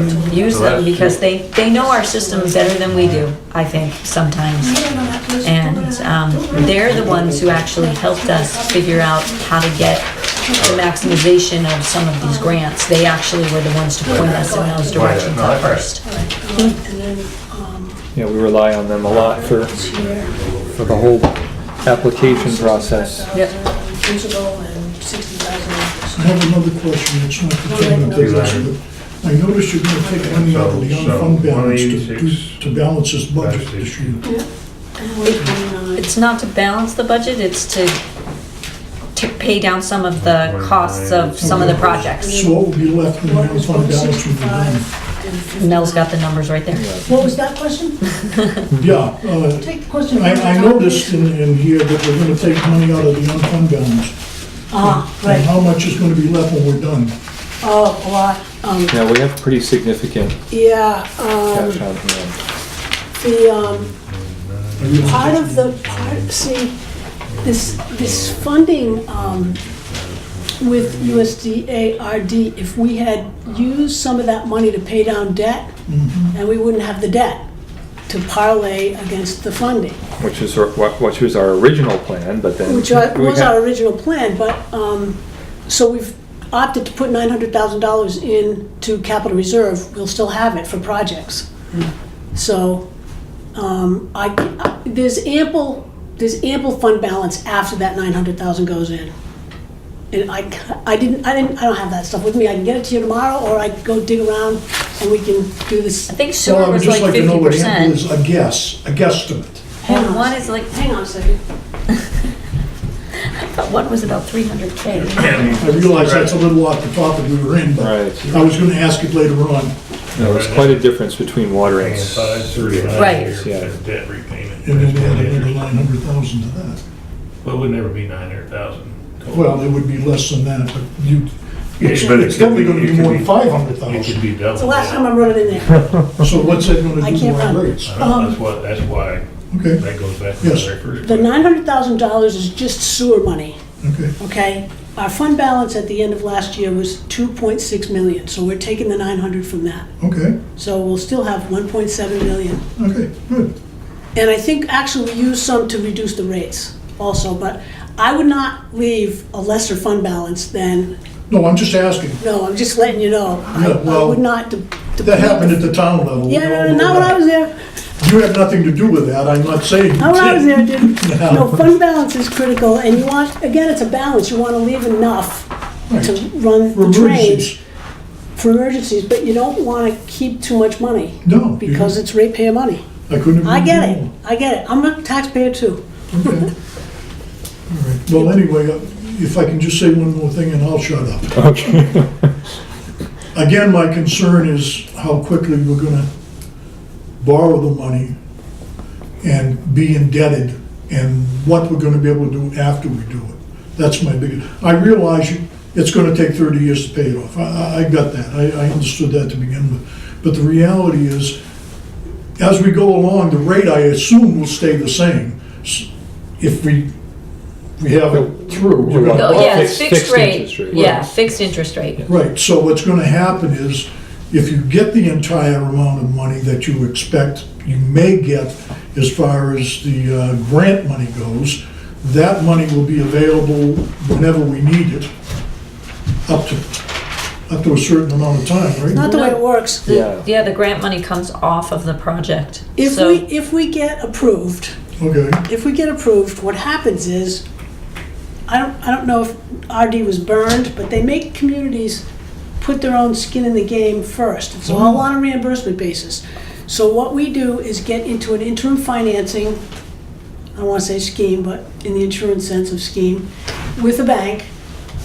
them that's- because they know our system better than we do, I think, sometimes. And they're the ones who actually helped us figure out how to get the maximization of some of these grants. They actually were the ones to point us in those directions No, at that's right. first. And then, Yeah, we rely on them a lot for the whole application process. Yep. principal and 60,000 I have another question, it's not pertaining to this, but I noticed you're gonna take money out of the unfund balance to balance this budget this year. 129. It's not to balance the budget, it's to pay down some of the costs of some of the projects. So what will be left in the unfund balance when we're done? Mel's got the numbers right there. What was that question? Yeah, Take the question. I noticed in here that we're gonna take money out of the unfund balance. Ah, And right. how much is gonna be left when we're done? Oh, a lot. Now, we have pretty significant Yeah, cash on hand. part of the, see, this funding, with USDA RD, if we had used some of that money to pay down debt, and we wouldn't have the debt to parlay against the funding, Which was our original plan, but then. which we was had- our original plan, but, so we've opted to put $900,000 into capital reserve. We'll still have it for projects. So, there's ample fund balance after that 900,000 goes in. And I don't have that stuff with me. I can get it to you tomorrow, or I can go dig around and we can do this. I think Well, sewer I would was just like like to know what ample 50%. is, a guesstimate. Hang on. One is like, Hang on a second. I thought one was about 300K. I realize that's a little off the topic we were in, but Right. I was gonna ask it later on. No, there's quite a difference between water and Paying 539 Right. years Yeah. as debt repayment. And then we had another 900,000 to that. Well, it would never be 900,000. Well, it would be less than that, but it's but it it's could definitely be- gonna be it could more than be- It 500,000. could be double. It's the last that. time I'm running in there. So what's that gonna I do can't to our run. rates? That's why Okay, that goes back to the Yes. very first. The question. $900,000 is just sewer money, okay. okay? Our fund balance at the end of last year was 2.6 million, so we're taking the 900 from that. Okay, So we'll still have 1.7 million. okay, good. And I think actually we used some to reduce the rates also, but I would not leave a lesser fund balance than, No, I'm just asking. no, I'm just letting you know. Yeah, I well, would not. That happened at the town level. We Yeah, all no, know not when that. I was there. You had nothing to do with that, I'm not saying you Not when I was did. there, didn't. No. No, fund balance is critical, and you want, again, it's a balance. You want to leave enough to Right. run For the trains emergencies. for emergencies, but you don't want to keep too much money No. you because don't. it's ratepayer money. I couldn't agree I get more. it, I get it. I'm a taxpayer too. Okay. All right. Well, anyway, if I can just say one more thing and I'll shut up. Okay. Again, my concern is how quickly we're gonna borrow the money and be indebted, and what we're gonna be able to do after we do it. That's my biggest, I realize it's gonna take 30 years to pay it off. I got that, I understood that to begin with. But the reality is, as we go along, the rate, I assume, will stay the same. If we have it through. we're gonna- Oh, yeah, Fixed- fixed fixed rate. interest rate. Yeah, fixed interest rate. Right, so what's gonna happen is, if you get the entire amount of money that you expect you may get as far as the grant money goes, that money will be available whenever we need it, up to a certain amount of time, right? Not the way it works. Yeah. Yeah, the grant money comes off of the project. If So- we get approved, Okay, what happens is, I don't know if RD was burned, but they make communities put their own skin in the game first. It's all on a reimbursement basis. So what we do is get into an interim financing, I don't want to say scheme, but in the insurance sense of scheme, with a bank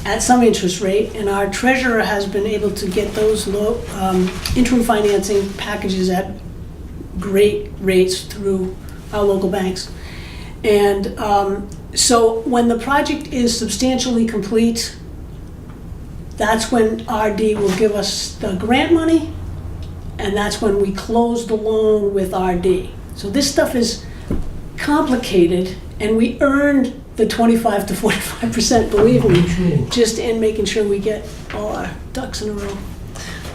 at some interest rate, and our treasurer has been able to get those low, interim financing packages at great rates through our local banks. And so when the project is substantially complete, that's when RD will give us the grant money, and that's when we close the loan with RD. So this stuff is complicated, and we earned the 25 to 45%, believe me, just in making sure we get all our ducks in a row.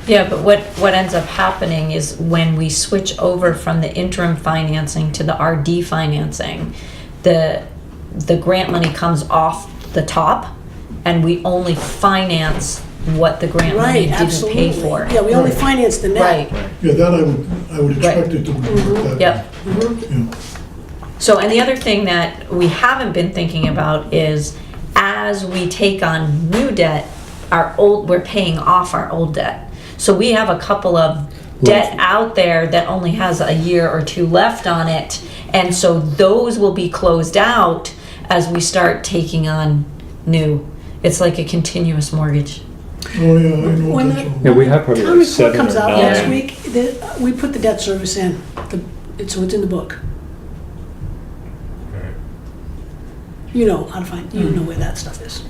Yeah, but what ends up happening is when we switch over from the interim financing to the RD financing, the grant money comes off the top, and we only finance what the grant money Right, didn't absolutely. pay for. Yeah, we only finance the net. Right, yeah, that I would expect it to work that way. yep. Yeah. So, and the other thing that we haven't been thinking about is, as we take on new debt, we're paying off our old debt. So we have a couple of debt out there that only has a year or two left on it. And so those will be closed out as we start taking on new. It's like a continuous mortgage. Oh, yeah, I know When what the that's all. Yeah, we have probably town like report 7 comes or out 9. next week, we put the debt service in, so it's in the book. You know how to find, you know where that stuff is.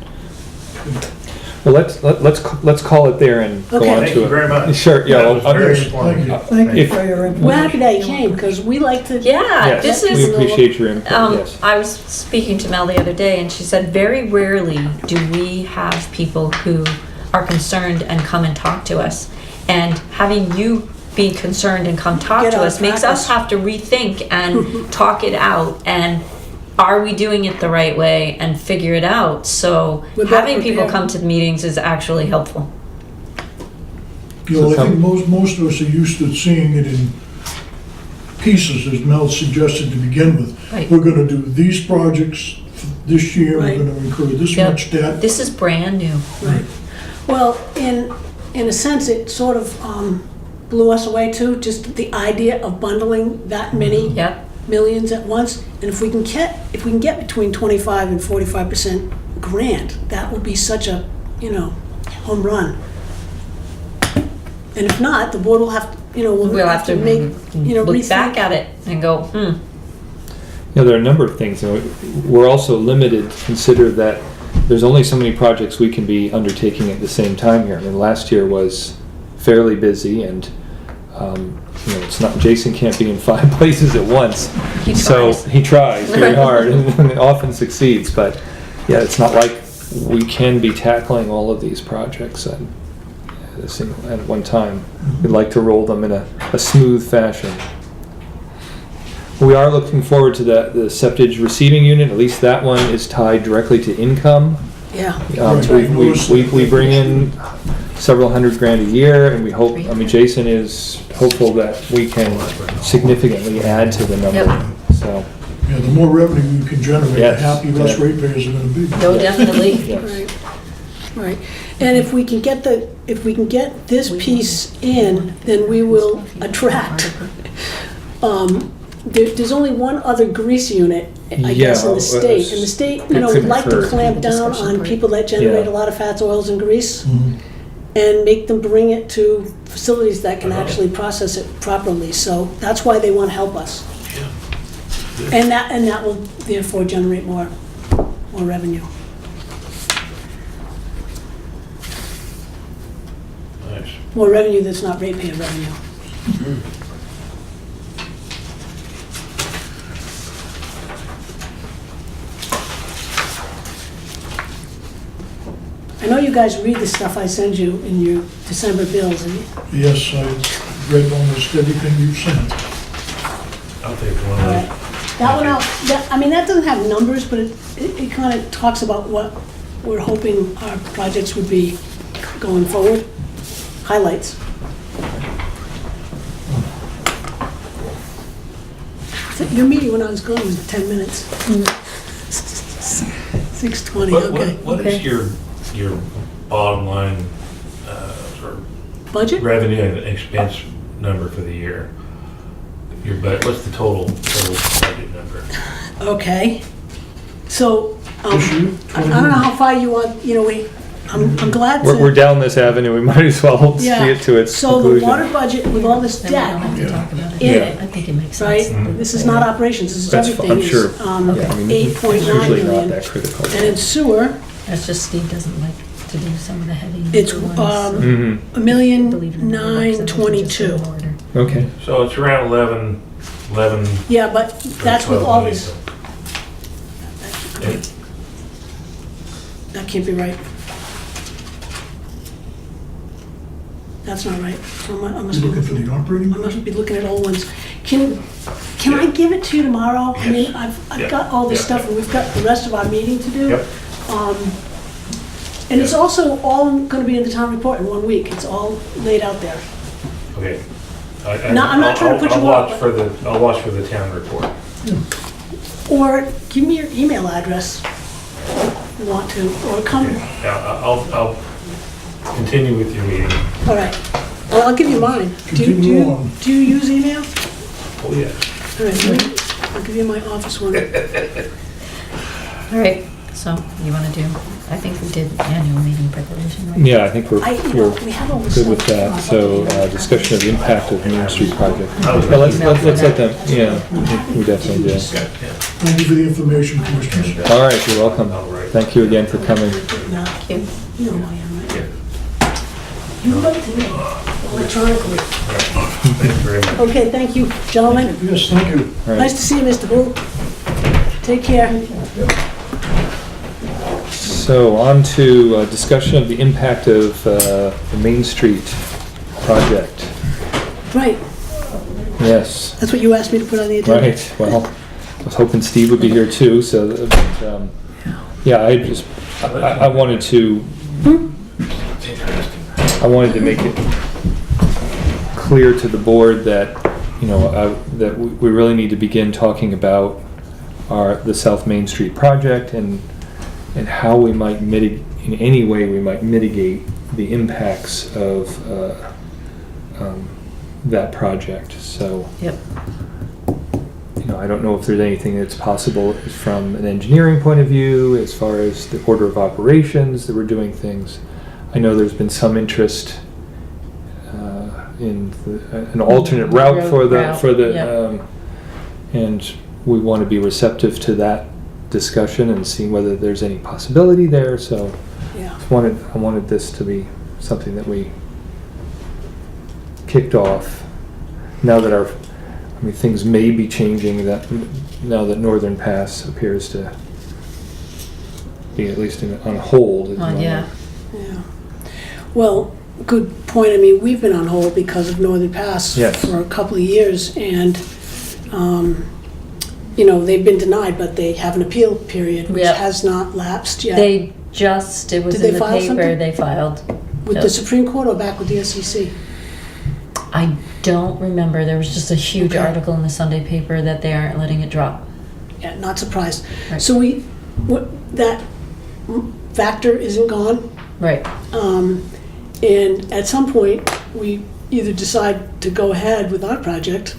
Well, let's call it there and go Okay. on to it. Thank you very much. Sure, yeah. That well, was I'm very gonna- informative. Thank you If- for your We're happy information. that you came, because we like to. Yeah, Yes, this we is. appreciate your input, yes. I was speaking to Mel the other day, and she said very rarely do we have people who are concerned and come and talk to us. And having you be concerned and come talk Get to out us of makes us practice. have to rethink and talk it out. And are we doing it the right way and figure it out? So We're better having people prepared. come to the meetings is actually helpful. You know, So I think most of us are used to seeing it in pieces, as Mel suggested to begin with. Right. We're gonna do these projects this year, we're Right. gonna incur this Yep. much debt. This is brand new. Right. Well, in a sense, it sort of blew us away too, just the idea of bundling that many Yep. millions at once. And if we can get between 25 and 45% grant, that would be such a, home run. And if not, the board will have, We'll have to make, look rethink. back at it and go, Yeah, there are a number of things. We're also limited, consider that there's only so many projects we can be undertaking at the same time here. I mean, last year was fairly busy and, it's not, Jason can't be in 5 places at once. He So tries. he tries very hard and often succeeds, but yeah, it's not like we can be tackling all of these projects at one time. We'd like to roll them in a smooth fashion. We are looking forward to the septage receiving unit. At least that one is tied directly to income. Yeah. We bring in several $100,000 a year, and we hope, Jason is hopeful that we can significantly add to the number, Yep. so. Yeah, the more revenue you can generate, the Yes. happier us Yeah. ratepayers are gonna be. no, definitely. Yes. Right, right. And if we can get this piece in, then we will attract. There's only one other grease unit, I guess, in Yeah, the state. And the state, would like to clamp down on people that generate a lot of fats, oils, and grease, and make them bring it to facilities that can actually process it properly. So that's why they want to help us. And that will therefore generate more revenue. Nice. More revenue that's not ratepayer revenue. I know you guys read the stuff I send you in your December bills, and Yes, I read almost everything you sent. I'll take one of those. that one out, that doesn't have numbers, but it kind of talks about what we're hoping our projects would be going forward. Highlights. Your meeting when I was gone was 10 minutes. 6:20, okay. What is your bottom line, sort of Budget? revenue and expense number for the year? What's the total budget number? Okay. So, This year, I don't know how far you want, I'm glad to. We're down this avenue, we might as well see Yeah. it to its So the conclusion. water budget with all this Then we don't debt, have to talk about it. Yeah. I think it makes right? sense. This is not operations, this is That's everything. I'm sure. is, Yeah, I mean, it's 8.9 usually not million. that critical. And in sewer, That's just Steve doesn't like to do some of the heavy it's ones. Mhm. Believe it or not, $1,922,000. in order. Okay. So it's around 11. Yeah, but that's with 12 all million. this, that can't be right. That's not right. So I must you be looking for the operating I budget? must be looking at old ones. Can I give it to you tomorrow? I mean, Yes. I've Yeah. got all this Yeah. stuff, and we've got the rest of our meeting to do. Yep. And it's also all gonna be in the town report in 1 week. It's all laid out there. Okay. No, I'm not trying to put you off, I'll watch for the town report. Or give me your email address if you want to, or come, Yeah, continue with your meeting. All right. Well, I'll give you mine. Continue on. Do you use email? Oh, yes. All right, I'll give you my office one. All right, so you want to do, I think we did annual meeting preparation, right? Yeah, I think we're We have all this good with stuff. that. So, discussion of the impact of the Main Street project. Yeah, let's let them, yeah, we definitely do. Thank you for the information, Commissioners. All right, you're welcome. Thank you again for coming. Thank you. You know who I am, right? You write to me electronically. Thank you very much. Okay, thank you, gentlemen. Yes, thank you. All Nice right. to see you, Mr. Booth. Take care. So on to discussion of the impact of the Main Street project. Right, Yes, that's what you asked me to put on the agenda. right. Well, I was hoping Steve would be here too, so, yeah, I wanted to, make it clear to the board that, that we really need to begin talking about the South Main Street project and how we might mitigate, in any way we might mitigate the impacts of that project. So, Yep. I don't know if there's anything that's possible from an engineering point of view, as far as the order of operations that we're doing things. I know there's been some interest in an alternate route for the, Yep. and we want to be receptive to that discussion and see whether there's any possibility there. So Yeah. I wanted this to be something that we kicked off. Now that things may be changing, now that Northern Pass appears to be at least on hold. At the moment. Yeah. Yeah. Well, good point. I mean, we've been on hold because of Northern Pass Yes. for a couple of years, and, they've been denied, but they have an appeal period, which Yep. has not lapsed yet. It was Did they in the file paper, something? they filed. With Yep. the Supreme Court or back with the SEC? I don't remember, there was just a huge Okay. article in the Sunday paper that they aren't letting it drop. Yeah, not surprised. Right. So that factor isn't gone. Right, And at some point, we either decide to go ahead with our project,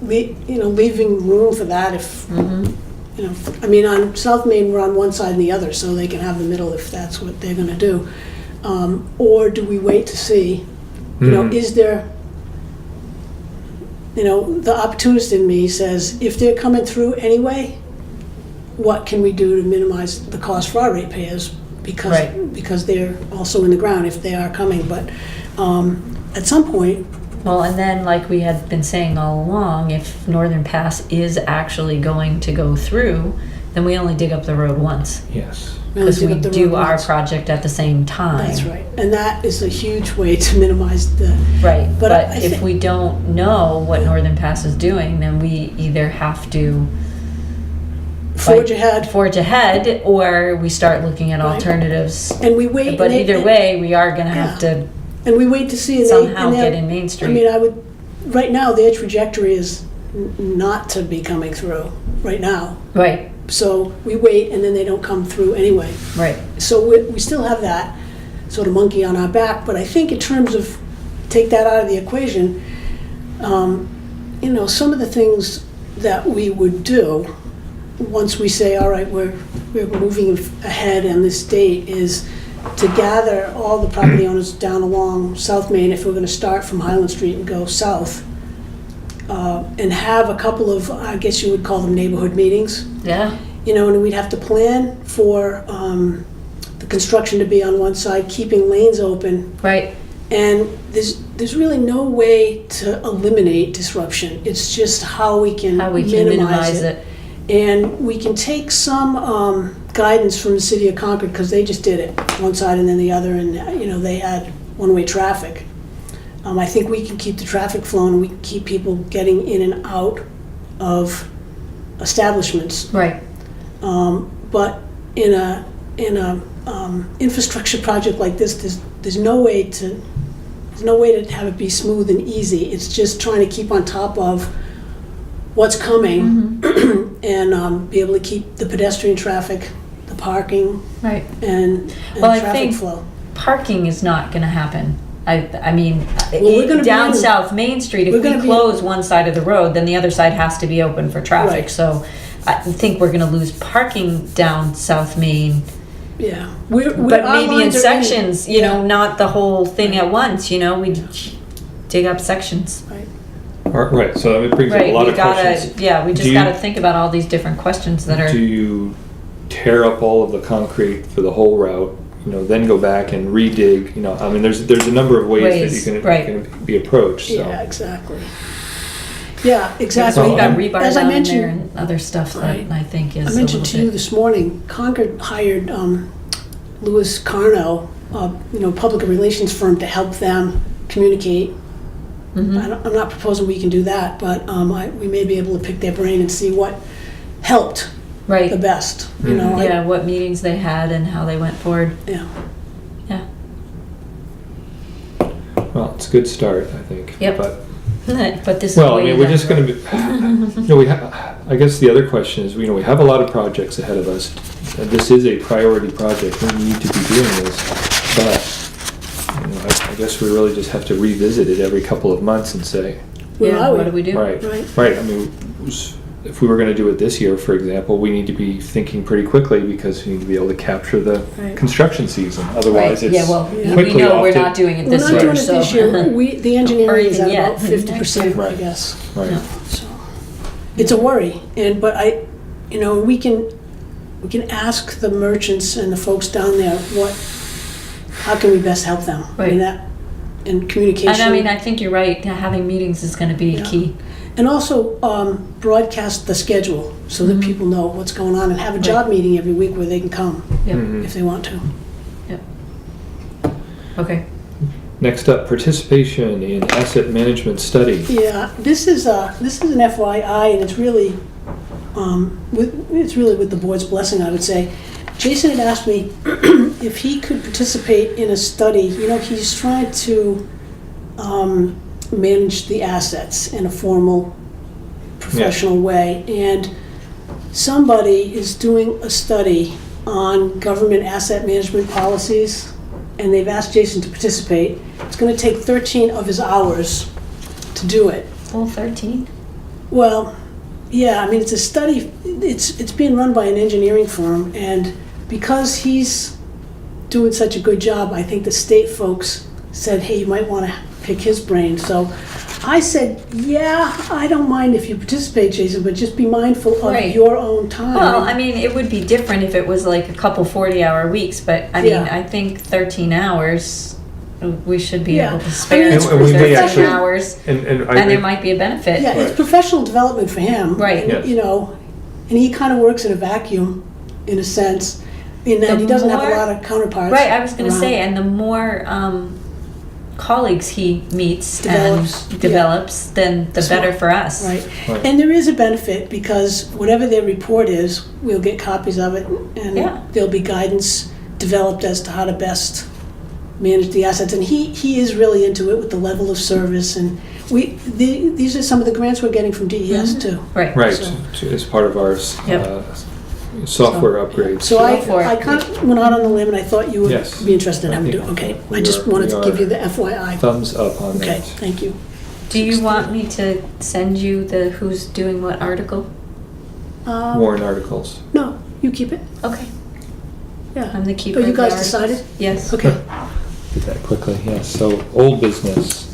leaving room for that if, on South Main, we're on one side and the other, so they can have the middle if that's what they're gonna do. Or do we wait to see, is there, the opportunist in me says, if they're coming through anyway, what can we do to minimize the cost for our ratepayers? Right. Because they're also in the ground if they are coming, but at some point, well, and then like we had been saying all along, if Northern Pass is actually going to go through, then we only dig up the road once. Yes. Because dig we up the do road our once. project at the same time. That's right, and that is a huge way to minimize the, Right, But but I if thi- we don't know what Northern Pass is doing, then we either have to forge ahead, forge ahead, or we start looking at Right. alternatives. and we wait. But and they- either way, we are gonna have Yeah. to And we wait to see. And somehow and get in Main Street. I mean, right now, their trajectory is not to be coming through, right now. Right, So we wait, and then they don't come through anyway. right, So we still have that sort of monkey on our back, but I think in terms of, take that out of the equation, some of the things that we would do, once we say, all right, we're moving ahead on this date, is to gather all the property owners down along South Main, if we're gonna start from Highland Street and go south, and have a couple of, I guess you would call them neighborhood meetings. yeah, And we'd have to plan for the construction to be on one side, keeping lanes open. right, And there's really no way to eliminate disruption. It's just how we can how we can minimize it. And we can take some guidance from the city of Concord, because they just did it, one side and then the other, and, they had one-way traffic. I think we can keep the traffic flowing, and we can keep people getting in and out of establishments. Right, But in a infrastructure project like this, there's no way to have it be smooth and easy. It's just trying to keep on top of what's coming and be able to keep the pedestrian traffic, the parking, right. and Well, I traffic think flow. parking is not gonna happen. I mean, we're gonna be down in- South Main Street, we're if we gonna be- close one side of the road, then the other side has to be open for traffic. Right. So I think we're gonna lose parking down South Main, Yeah. but maybe in sections, you know, not the whole thing at once, you know, we dig up sections. Right, so it brings up a Right, lot we of gotta, questions. yeah, we Do just you- gotta think about all these different questions that are. Do you tear up all of the concrete for the whole route, you know, then go back and redig, you know, I mean, there's a number of ways Ways, that you right. can be approached, so. Yeah, exactly. Yeah, So exactly. we got Um, rebar As I down in mentioned- there and other stuff that Right. I think is I a mentioned to you little bit. this morning, Concord hired Louis Carno, public relations firm, to help them communicate. Mhm. I'm not proposing we can do that, but we may be able to pick their brain and see what helped the Right, best. You know, yeah, what meetings they had and how they went forward, yeah. yeah. Well, it's a good start, I think. Yep. But, But this is. well, I way mean, we're down just the gonna road. be, you know, I guess the other question is, you know, we have a lot of projects ahead of us, and this is a priority project, we need to be doing this, but, you know, I guess we really just have to revisit it every couple of months and say, Where Yeah, are what do we do? right, Right. right, I mean, if we were gonna do it this year, for example, we need to be thinking pretty quickly, because we need to be able to capture the Right. construction season, Right, otherwise it's yeah, well, we quickly know off we're to. not doing it We're this not year, doing it so. this year. The Or engineering is even at about yet. 50%, I Right. guess. Right. Yeah. So, it's a worry, but we can ask the merchants and the folks down there, how can we best help them? Right. And communication. And I mean, I think you're right, having meetings is gonna be Yeah. key. And also broadcast the schedule so that people know what's going on, and have a job meeting every week where they can come Yep, Mhm. if they want to. yep. Okay, Next up, participation in asset management study. Yeah, this is an FYI, and it's really with the board's blessing, I would say. Jason had asked me if he could participate in a study. You know, he's trying to manage the assets in a formal, professional way, and somebody is doing a study on government asset management policies, and they've asked Jason to participate. It's going to take 13 of his hours to do it. full 13? Well, yeah, I mean, it's a study, it's being run by an engineering firm, and because he's doing such a good job, I think the state folks said, hey, you might want to pick his brain. So I said, yeah, I don't mind if you participate, Jason, but just be mindful of Right. your own time. Well, I mean, it would be different if it was like a couple 40-hour weeks, but I mean, Yeah. I think 13 hours, we should be Yeah. able to I spare mean, it's- And we may 13 actually- hours, And and there might be a benefit. Yeah, it's Right. professional development for him. Right. And, Yes. you know, and he kind of works in a vacuum, in a sense, in that The he doesn't have a more- lot of counterparts. Right, I was gonna around. say, and the more colleagues he meets Develops, and develops, then the That's better right. for us. Right, Right. and there is a benefit, because whatever their report is, we'll get copies of it, and Yeah. there'll be guidance developed as to how to best manage the assets. And he is really into it with the level of service, and these are some of the grants we're getting from DES Mhm. too. Right. Right, So- as part of our Yep. software upgrades. So Go for it. I kind of went out on the limb, and I thought you would Yes. be interested in I having to do think it. Okay, we I just are- wanted we to give are. you the FYI. Thumbs up on Okay, that. thank you. Do you want me to send you the who's doing what article? Warrant articles. No, you keep it, Okay, yeah. I'm the keeper Oh, you of the guys articles. decided? Yes. Okay, Did that quickly, yes. So, old business.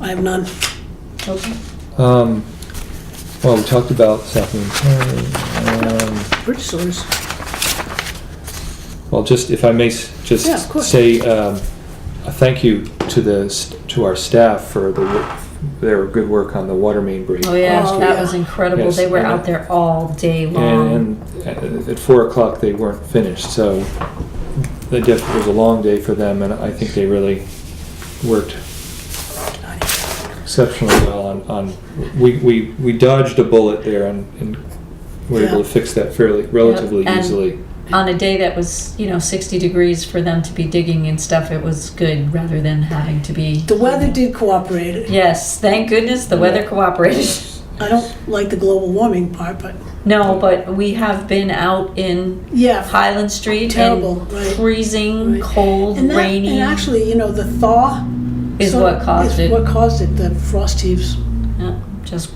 I have none. Okay. Well, we talked about Southland. Purchase orders. Well, just, if I may Yeah, of course. say, a thank you to our staff for their good work on the water main break. Oh yeah, Oh, that yeah. was incredible. Yes, They were and- out there all day long. And at 4 o'clock, they weren't finished, so it was a long day for them, and I think they really worked exceptionally well on, we dodged a bullet there and were able Yeah. to fix that relatively And easily. On a day that was, 60 degrees for them to be digging and stuff, it was good rather than having to be. The weather did cooperate. Yes, thank goodness the weather cooperated. I don't like the global warming part, but No, but we have been out in yeah. Highland Street Terrible, and right. freezing, Right. cold, And rainy. actually, the thaw Is what caused it. Is what caused it, the frost heaves. Yeah, just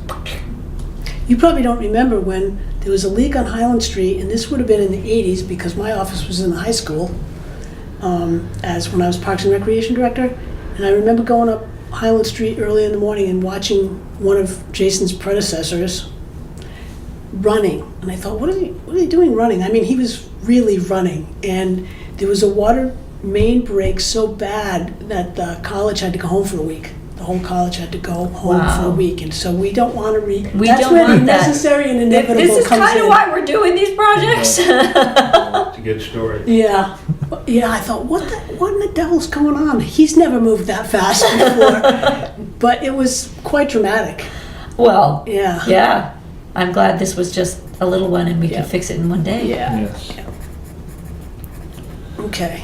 You probably don't remember when there was a leak on Highland Street, and this would have been in the 80s because my office was in the high school, as when I was Parks and Recreation Director. And I remember going up Highland Street early in the morning and watching one of Jason's predecessors running. And I thought, what are they doing running? I mean, he was really running. And there was a water main break so bad that the college had to go home for a week. The whole college had to go home for a Wow. week. And so we don't want to We that's don't where the want that. necessary and inevitable This is comes kind in. of why we're doing these projects. To get started. Yeah, yeah. I thought, what in the devil's going on? He's never moved that fast before, but it was quite dramatic. Well, Yeah. yeah. I'm glad this was just a little one and we Yeah. could fix it in one day. Yeah. Yes. Okay.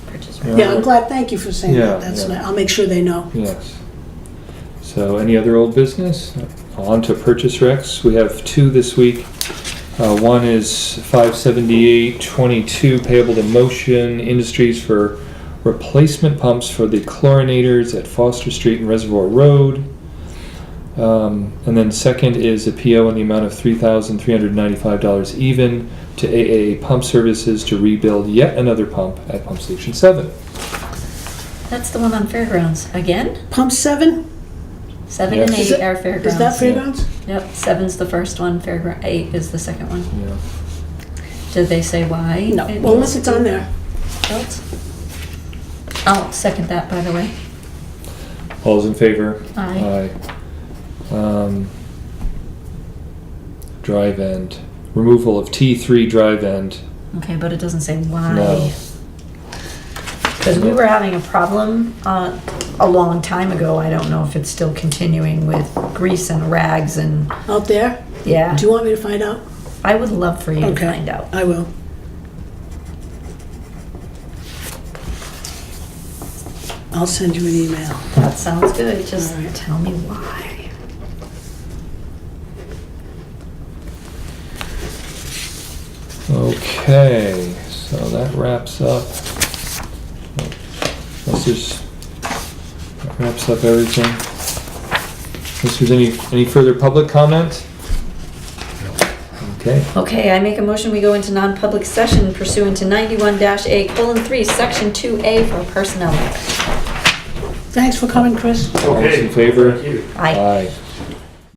Purchase Yeah, I'm glad. Thank you for saying Yeah, that. That's yeah. I'll make sure they know. Yes. So any other old business? On to purchase recs. We have two this week. One is 57822 payable to Motion Industries for replacement pumps for the chlorinators at Foster Street and Reservoir Road. And then second is a PO in the amount of $3,395 even to AAA Pump Services to rebuild yet another pump at Pump Station 7. That's the one on Fairgrounds. Again? Pump 7? 7 Yes. and Is 8 it- are Fairgrounds. Is that Fairgrounds? Yep, 7's the first one, 8 is the second one. Yeah. Did they say why? No. Well, unless it's on there. Built? I'll second that, by the way. All's in favor? Aye. Drive end. Removal of T3 drive end. Okay, but it doesn't say why. No. Because we were having a problem a long time ago. I don't know if it's still continuing with grease and rags and, Out there? yeah. Do you want me to find out? I would love for you to Okay. find out. I will. I'll send you an email. That sounds good. Just All right. tell me why. Okay, so that wraps up. That wraps up everything. Unless there's any further public comment? Okay. Okay, I make a motion, we go into non-public session pursuant to 91-A:3, Section 2A for personnel matters. Thanks for coming, Chris. All those in favor? Thank you. Aye. Aye.